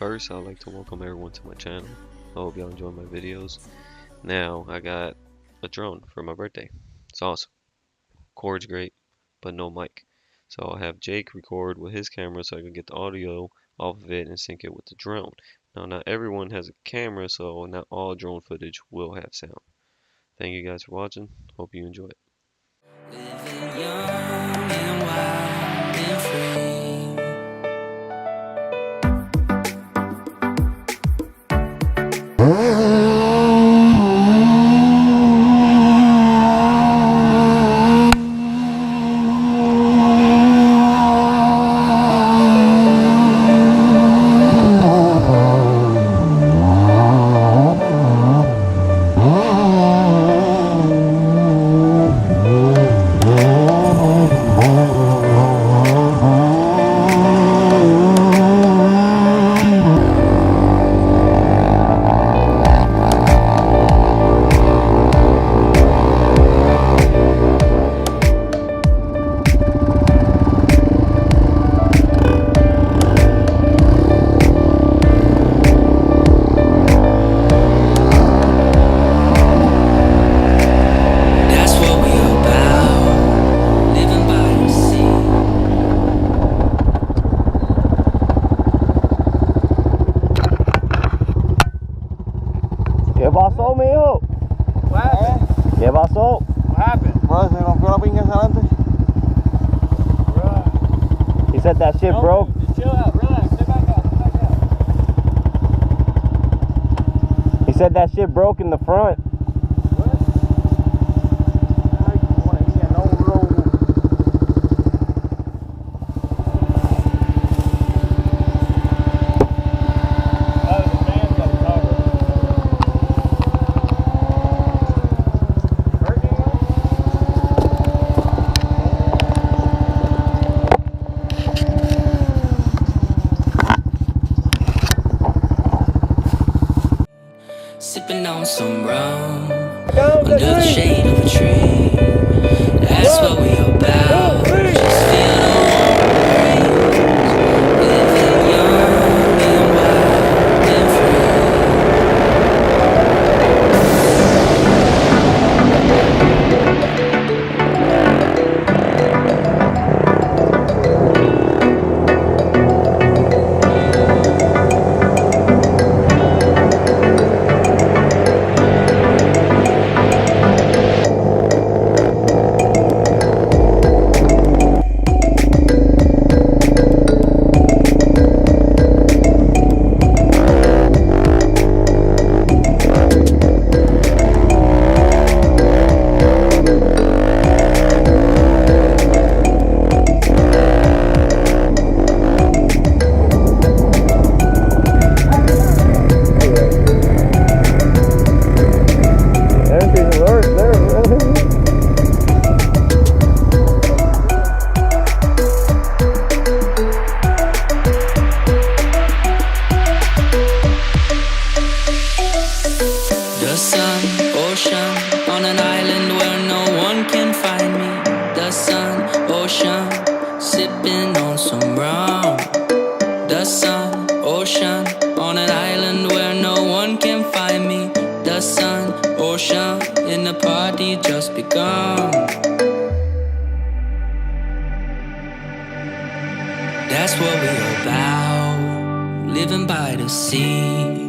First, I'd like to welcome everyone to my channel. I hope y'all enjoy my videos. Now, I got a drone for my birthday. It's awesome. Record's great, but no mic. So I'll have Jake record with his camera so I can get the audio off of it and sync it with the drone. Now, not everyone has a camera, so not all drone footage will have sound. Thank you guys for watching. Hope you enjoy it. Living young and wild and free. ¿Qué pasó, mijo? ¿Qué pasó? What happened? Bro, se rompió la pinga hacia adelante. He said that shit broke. Just chill out, relax, sit back out, He said that shit broke in the front. Sipping on some rum under the shade of a tree. That's what we about. Just feel the warm breeze. Living young and wild and free. The sun, ocean, on an island where no one can find me. The sun, ocean, sipping on some rum. The sun, ocean, on an island where no one can find me. The sun, ocean, and the party just begun. That's what we're about, living by the sea.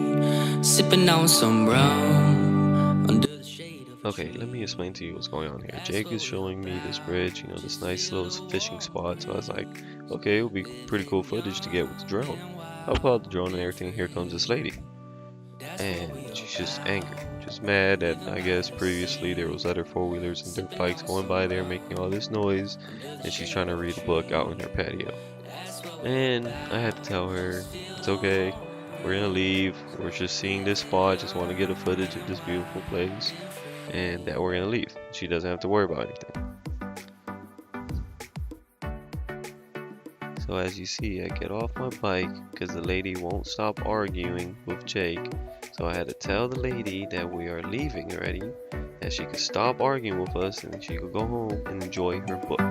Sipping on some rum under the shade of Okay, let me explain to you what's going on here. Jake is showing me this bridge, this nice little fishing spot. So I was like, okay, it would be pretty cool footage to get with the drone. I'll pull out the drone and everything. Here comes this lady. And she's just angry. Just mad that I guess previously there was other four-wheelers and dirt bikes going by there making all this noise. And she's trying to read a book out in her patio. And I had to tell her, it's okay. We're gonna leave. We're just seeing this spot. Just want to get a footage of this beautiful place, and that we're gonna leave. She doesn't have to worry about anything. So as you see, I get off my bike because the lady won't stop arguing with Jake. So I had to tell the lady that we are leaving already, that she could stop arguing with us and she could go home and enjoy her book.